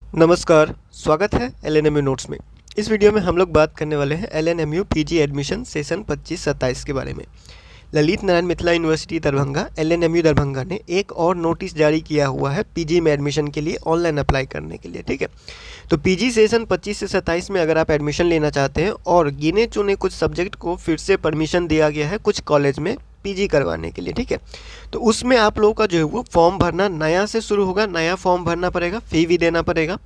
नमस्कार, स्वागत है एलएनएमयू नोट्स में। इस वीडियो में हम लोग बात करने वाले हैं एलएनएमयू पीजी एडमिशन सेशन 25-27 के बारे में। ललित नारायण मिथिला यूनिवर्सिटी दरभंगा एलएनएमयू दरभंगा ने एक और नोटिस जारी किया हुआ है पीजी में एडमिशन के लिए ऑनलाइन अप्लाई करने के लिए, ठीक है। तो पीजी सेशन 25 से 27 में अगर आप एडमिशन लेना चाहते हैं और गिने चुने कुछ सब्जेक्ट को फिर से परमिशन दिया गया है कुछ कॉलेज में पीजी करवाने के लिए, ठीक है। तो उसमें आप लोगों का जो है वो फॉर्म भरना नया से शुरू होगा, नया फॉर्म भरना पड़ेगा, फ़ी भी देना पड़ेगा।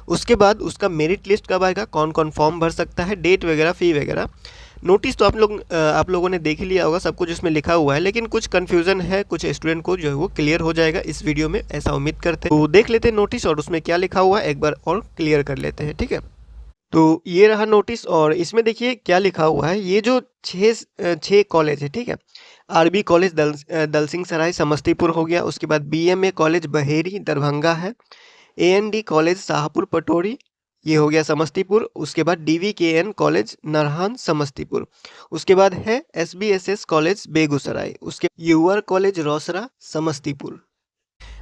उसके बाद उसका मेरिट लिस्ट कब आएगा, कौन कौन फॉर्म भर सकता है, डेट वगैरह, फ़ी वगैरह। नोटिस तो आप लोगों ने देख ही लिया होगा, सब कुछ उसमें लिखा हुआ है, लेकिन कुछ कन्फ्यूज़न है कुछ स्टूडेंट को जो है वो क्लियर हो जाएगा इस वीडियो में, ऐसा उम्मीद करते हैं। तो देख लेते हैं नोटिस और उसमें क्या लिखा हुआ है, एक बार और क्लियर कर लेते हैं, ठीक है। तो ये रहा नोटिस और इसमें देखिए क्या लिखा हुआ है। ये जो छः कॉलेज है, ठीक है। आरबी कॉलेज दलसिंह सराय समस्तीपुर हो गया, उसके बाद बीएमए कॉलेज बहेरी दरभंगा है, एएनडी कॉलेज शाहपुर पटोरी ये हो गया समस्तीपुर, उसके बाद डीवीकेएन कॉलेज नरहान समस्तीपुर, उसके बाद है एसबीएसएस कॉलेज बेगूसराय, उसके यूआर कॉलेज रोसड़ा समस्तीपुर।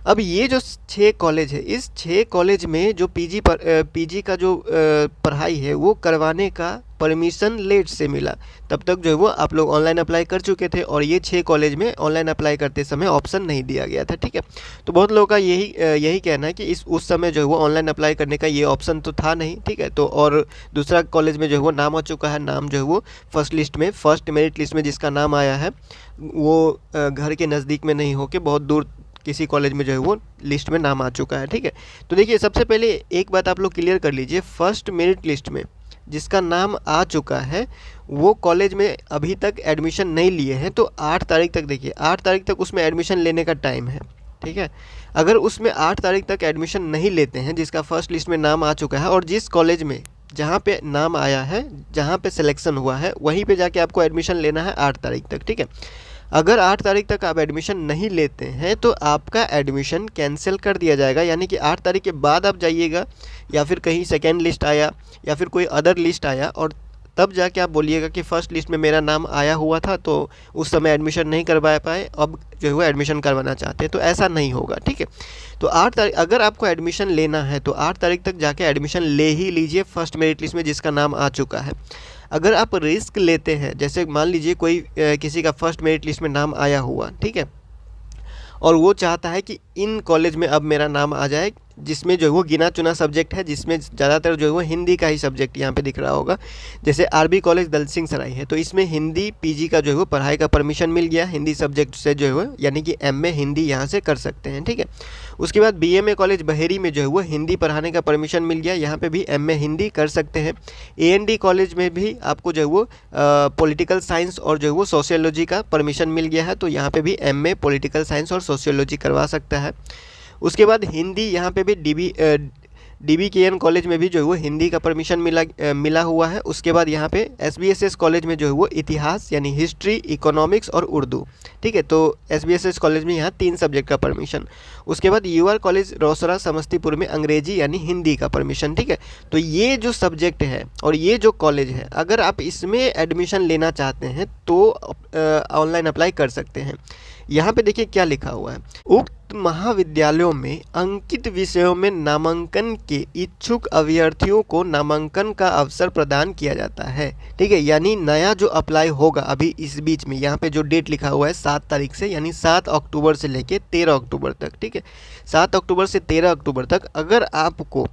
अब ये जो 6 कॉलेज है, इस 6 कॉलेज में जो पीजी का जो पढ़ाई है वो करवाने का परमिशन लेट से मिला। तब तक जो है वो आप लोग ऑनलाइन अप्लाई कर चुके थे और ये 6 कॉलेज में ऑनलाइन अप्लाई करते समय ऑप्शन नहीं दिया गया था, ठीक है। तो बहुत लोगों का यही कहना है कि उस समय जो है वो ऑनलाइन अप्लाई करने का ये ऑप्शन तो था नहीं, ठीक है। तो और दूसरा कॉलेज में जो है वो नाम आ चुका है, नाम जो है वो फर्स्ट मेरिट लिस्ट में जिसका नाम आया है वो घर के नज़दीक में नहीं होके बहुत दूर किसी कॉलेज में जो है वो लिस्ट में नाम आ चुका है, ठीक है। तो देखिए सबसे पहले एक बात आप लोग क्लियर कर लीजिए, फर्स्ट मेरिट लिस्ट में जिसका नाम आ चुका है वो कॉलेज में अभी तक एडमिशन नहीं लिए हैं, तो 8 तारीख तक, देखिए 8 तारीख तक उसमें एडमिशन लेने का टाइम है, ठीक है। अगर उसमें 8 तारीख तक एडमिशन नहीं लेते हैं जिसका फर्स्ट लिस्ट में नाम आ चुका है और जिस कॉलेज में जहाँ पे नाम आया है, जहाँ पे सिलेक्शन हुआ है, वहीं पे जाके आपको एडमिशन लेना है 8 तारीख तक, ठीक है। अगर 8 तारीख तक आप एडमिशन नहीं लेते हैं तो आपका एडमिशन कैंसिल कर दिया जाएगा, यानी कि 8 तारीख के बाद आप जाइएगा या फिर कहीं सेकेंड लिस्ट आया या फिर कोई अदर लिस्ट आया और तब जाके आप बोलिएगा कि फ़र्स्ट लिस्ट में मेरा नाम आया हुआ था तो उस समय एडमिशन नहीं करवा पाए, अब जो है वो एडमिशन करवाना चाहते हैं, तो ऐसा नहीं होगा, ठीक है। तो 8 तारीख अगर आपको एडमिशन लेना है तो 8 तारीख तक जाके एडमिशन ले ही लीजिए फर्स्ट मेरिट लिस्ट में जिसका नाम आ चुका है। अगर आप रिस्क लेते हैं, जैसे मान लीजिए कोई किसी का फर्स्ट मेरिट लिस्ट में नाम आया हुआ, ठीक है, और वो चाहता है कि इन कॉलेज में अब मेरा नाम आ जाए जिसमें जो है वो गिना चुना सब्जेक्ट है, जिसमें ज़्यादातर जो है वो हिंदी का ही सब्जेक्ट यहाँ पे दिख रहा होगा। जैसे आरबी कॉलेज दलसिंह सराय है तो इसमें हिंदी पीजी का जो है वो पढ़ाई का परमिशन मिल गया, हिंदी सब्जेक्ट से जो है वो यानी कि एमए हिंदी यहाँ से कर सकते हैं, ठीक है। उसके बाद बीएमए कॉलेज बहेरी में जो है वो हिंदी पढ़ाने का परमिशन मिल गया, यहाँ पे भी एमए हिंदी कर सकते हैं। एएनडी कॉलेज में भी आपको जो है वो पॉलिटिकल साइंस और जो है वो सोशियोलॉजी का परमिशन मिल गया है, तो यहाँ पे भी एमए पॉलिटिकल साइंस और सोशियोलॉजी करवा सकता है। उसके बाद हिंदी यहाँ पे भी डीबीकेएन कॉलेज में भी जो है वो हिंदी का परमिशन मिला हुआ है। उसके बाद यहाँ पे एसबीएसएस कॉलेज में जो है वो इतिहास यानी हिस्ट्री, इकोनॉमिक्स और उर्दू, ठीक है। तो एसबीएसएस कॉलेज में यहाँ 3 सब्जेक्ट का परमिशन। उसके बाद यूआर कॉलेज रोसड़ा समस्तीपुर में अंग्रेजी यानी हिंदी का परमिशन, ठीक है। तो ये जो सब्जेक्ट है और ये जो कॉलेज है, अगर आप इसमें एडमिशन लेना चाहते हैं तो ऑनलाइन अप्लाई कर सकते हैं। यहाँ पे देखिए क्या लिखा हुआ है, उक्त महाविद्यालयों में अंकित विषयों में नामांकन के इच्छुक अभ्यर्थियों को नामांकन का अवसर प्रदान किया जाता है, ठीक है। यानी नया जो अप्लाई होगा अभी इस बीच में यहाँ पे जो डेट लिखा हुआ है 7 तारीख से, यानी 7 अक्टूबर से लेके 13 अक्टूबर तक, ठीक है। 7 अक्टूबर से 13 अक्टूबर तक अगर आपको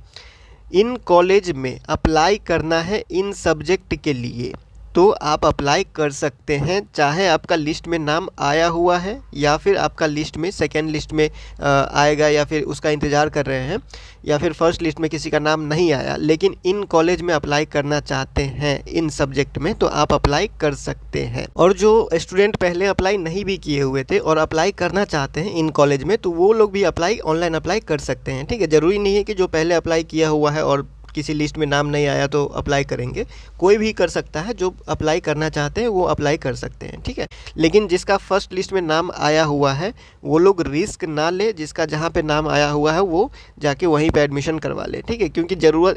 इन कॉलेज में अप्लाई करना है इन सब्जेक्ट के लिए तो आप अप्लाई कर सकते हैं, चाहे आपका लिस्ट में नाम आया हुआ है या फिर आपका लिस्ट में सेकेंड लिस्ट में आएगा या फिर उसका इंतज़ार कर रहे हैं या फिर फर्स्ट लिस्ट में किसी का नाम नहीं आया, लेकिन इन कॉलेज में अप्लाई करना चाहते हैं इन सब्जेक्ट में तो आप अप्लाई कर सकते हैं। और जो स्टूडेंट पहले अप्लाई नहीं भी किए हुए थे और अप्लाई करना चाहते हैं इन कॉलेज में तो वो लोग भी ऑनलाइन अप्लाई कर सकते हैं, ठीक है। ज़रूरी नहीं है कि जो पहले अप्लाई किया हुआ है और किसी लिस्ट में नाम नहीं आया तो अप्लाई करेंगे, कोई भी कर सकता है, जो अप्लाई करना चाहते हैं वो अप्लाई कर सकते हैं, ठीक है। लेकिन जिसका फर्स्ट लिस्ट में नाम आया हुआ है वो लोग रिस्क ना ले, जिसका जहाँ पे नाम आया हुआ है वो जाके वहीं पे एडमिशन करवा ले, ठीक है। क्योंकि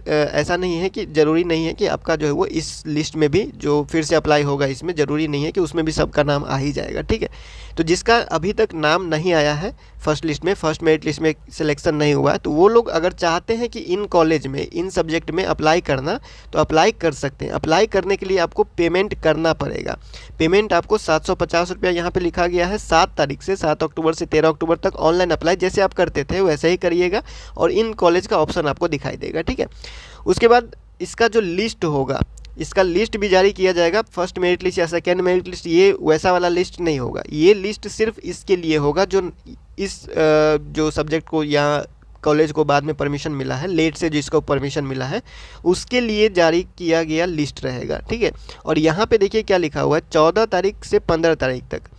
ऐसा नहीं है कि ज़रूरी नहीं है कि आपका जो है वो इस लिस्ट में भी जो फिर से अप्लाई होगा इसमें ज़रूरी नहीं है कि उसमें भी सबका नाम आ ही जाएगा, ठीक है। तो जिसका अभी तक नाम नहीं आया है फर्स्ट लिस्ट में, फर्स्ट मेरिट लिस्ट में सिलेक्शन नहीं हुआ है, तो वो लोग अगर चाहते हैं कि इन कॉलेज में इन सब्जेक्ट में अप्लाई करना तो अप्लाई कर सकते हैं। अप्लाई करने के लिए आपको पेमेंट करना पड़ेगा। पेमेंट आपको 750 रुपया यहाँ पे लिखा गया है। 7 तारीख से 7 अक्टूबर से 13 अक्टूबर तक ऑनलाइन अप्लाई जैसे आप करते थे वैसे ही करिएगा और इन कॉलेज का ऑप्शन आपको दिखाई देगा, ठीक है। उसके बाद इसका जो लिस्ट होगा, इसका लिस्ट भी जारी किया जाएगा। फर्स्ट मेरिट लिस्ट या सेकेंड मेरिट लिस्ट ये वैसा वाला लिस्ट नहीं होगा। ये लिस्ट सिर्फ इसके लिए होगा जो इस जो सब्जेक्ट को या कॉलेज को बाद में परमिशन मिला है, लेट से जिसको परमिशन मिला है उसके लिए जारी किया गया लिस्ट रहेगा, ठीक है। और यहाँ पे देखिए क्या लिखा हुआ है, 14 तारीख से 15 तारीख तक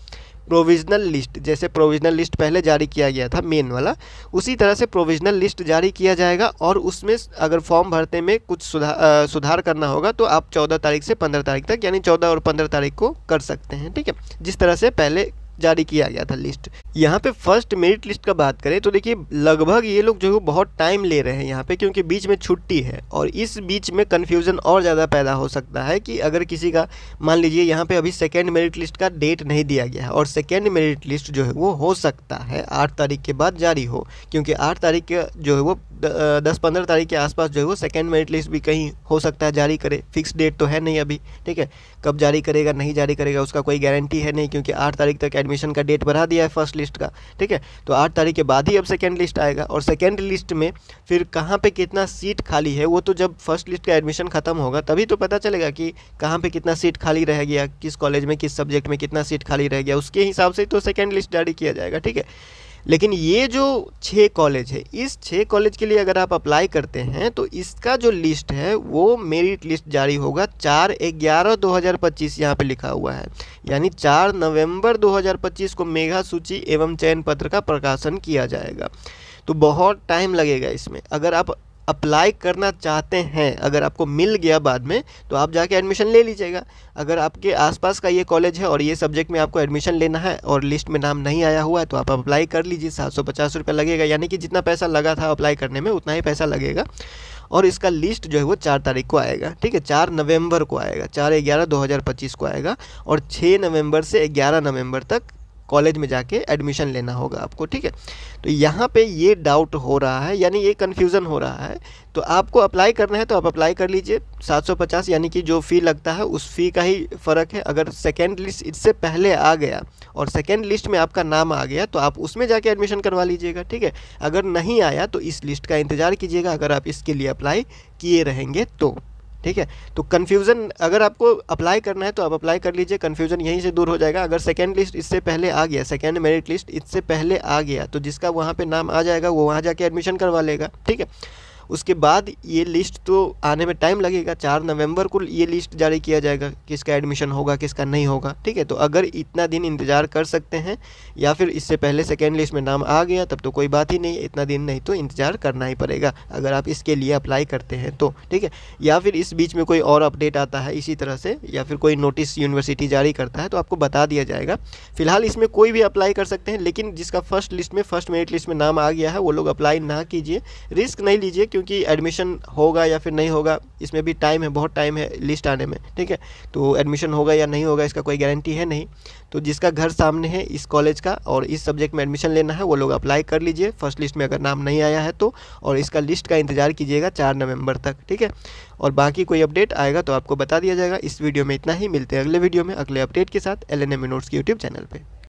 प्रोविज़नल लिस्ट, जैसे प्रोविज़नल लिस्ट पहले जारी किया गया था मेन वाला, उसी तरह से प्रोविज़नल लिस्ट जारी किया जाएगा। और उसमें अगर फॉर्म भरने में कुछ सुधार करना होगा तो आप 14 तारीख से 15 तारीख तक यानी 14 और 15 तारीख को कर सकते हैं, ठीक है, जिस तरह से पहले जारी किया गया था लिस्ट। यहाँ पे फर्स्ट मेरिट लिस्ट का बात करें तो देखिए लगभग ये लोग जो है बहुत टाइम ले रहे हैं यहाँ पे, क्योंकि बीच में छुट्टी है और इस बीच में कन्फ्यूज़न और ज़्यादा पैदा हो सकता है कि अगर किसी का मान लीजिए यहाँ पे अभी सेकेंड मेरिट लिस्ट का डेट नहीं दिया गया है और सेकेंड मेरिट लिस्ट जो है वो हो सकता है 8 तारीख के बाद जारी हो, क्योंकि 8 तारीख के जो है वो 10-15 तारीख के आसपास जो है वो सेकेंड मेरिट लिस्ट भी कहीं हो सकता है जारी करे। फिक्स डेट तो है नहीं अभी, ठीक है, कब जारी करेगा नहीं जारी करेगा उसका कोई गारंटी है नहीं, क्योंकि 8 तारीख तक एडमिशन का डेट बढ़ा दिया है फर्स्ट लिस्ट का, ठीक है। तो 8 तारीख के बाद ही अब सेकेंड लिस्ट आएगा और सेकेंड लिस्ट में फिर कहाँ पे कितना सीट खाली है वो तो जब फर्स्ट लिस्ट का एडमिशन ख़त्म होगा तभी तो पता चलेगा कि कहाँ पे कितना सीट खाली रह गया, किस कॉलेज में किस सब्जेक्ट में कितना सीट खाली रह गया, उसके हिसाब से तो सेकेंड लिस्ट जारी किया जाएगा, ठीक है। लेकिन ये जो 6 कॉलेज है, इस 6 कॉलेज के लिए अगर आप अप्लाई करते हैं तो इसका जो लिस्ट है वो मेरिट लिस्ट जारी होगा 4/11/2025 यहाँ पे लिखा हुआ है, यानी 4 नवंबर 2025 को मेगा सूची एवं चयन पत्र का प्रकाशन किया जाएगा। तो बहुत टाइम लगेगा इसमें। अगर आप अप्लाई करना चाहते हैं, अगर आपको मिल गया बाद में तो आप जाके एडमिशन ले लीजिएगा। अगर आपके आसपास का ये कॉलेज है और ये सब्जेक्ट में आपको एडमिशन लेना है और लिस्ट में नाम नहीं आया हुआ है तो आप अप्लाई कर लीजिए। 750 रुपये लगेगा, यानी कि जितना पैसा लगा था अप्लाई करने में उतना ही पैसा लगेगा। और इसका लिस्ट जो है वो 4 तारीख को आएगा, ठीक है, 4 नवंबर को आएगा, 4/11/2025 को आएगा और 6 नवंबर से 11 नवंबर तक कॉलेज में जाके एडमिशन लेना होगा आपको, ठीक है। तो यहाँ पे ये डाउट हो रहा है, यानी ये कन्फ्यूज़न हो रहा है, तो आपको अप्लाई करना है तो आप अप्लाई कर लीजिए। 750 यानी कि जो फ़ी लगता है उस फ़ी का ही फ़र्क है। अगर सेकेंड लिस्ट इससे पहले आ गया और सेकेंड लिस्ट में आपका नाम आ गया तो आप उसमें जाके एडमिशन करवा लीजिएगा, ठीक है। अगर नहीं आया तो इस लिस्ट का इंतज़ार कीजिएगा, अगर आप इसके लिए अप्लाई किए रहेंगे तो, ठीक है। तो कन्फ्यूज़न, अगर आपको अप्लाई करना है तो आप अप्लाई कर लीजिए, कन्फ्यूज़न यहीं से दूर हो जाएगा। अगर सेकेंड लिस्ट इससे पहले आ गया, सेकेंड मेरिट लिस्ट इससे पहले आ गया तो जिसका वहाँ पे नाम आ जाएगा वो वहाँ जाके एडमिशन करवा लेगा, ठीक है। उसके बाद ये लिस्ट तो आने में टाइम लगेगा, 4 नवंबर को ये लिस्ट जारी किया जाएगा, किसका एडमिशन होगा किसका नहीं होगा, ठीक है। तो अगर इतना दिन इंतज़ार कर सकते हैं या फिर इससे पहले सेकेंड लिस्ट में नाम आ गया तब तो कोई बात ही नहीं, इतना दिन नहीं तो इंतज़ार करना ही पड़ेगा अगर आप इसके लिए अप्लाई करते हैं तो, ठीक है। या फिर इस बीच में कोई और अपडेट आता है इसी तरह से या फिर कोई नोटिस यूनिवर्सिटी जारी करता है तो आपको बता दिया जाएगा। फिलहाल इसमें कोई भी अप्लाई कर सकते हैं, लेकिन जिसका फर्स्ट लिस्ट में, फर्स्ट मेरिट लिस्ट में नाम आ गया है वो लोग अप्लाई ना कीजिए, रिस्क नहीं लीजिए, क्योंकि एडमिशन होगा या फिर नहीं होगा इसमें भी टाइम है, बहुत टाइम है लिस्ट आने में, ठीक है। तो एडमिशन होगा या नहीं होगा इसका कोई गारंटी है नहीं। तो जिसका घर सामने है इस कॉलेज का और इस सब्जेक्ट में एडमिशन लेना है वो लोग अप्लाई कर लीजिए फर्स्ट लिस्ट में अगर नाम नहीं आया है तो, और इसका लिस्ट का इंतज़ार कीजिएगा 4 नवंबर तक, ठीक है। और बाकी कोई अपडेट आएगा तो आपको बता दिया जाएगा। इस वीडियो में इतना ही, मिलते हैं अगले वीडियो में अगले अपडेट के साथ LNMU नोट्स की यूट्यूब चैनल पर।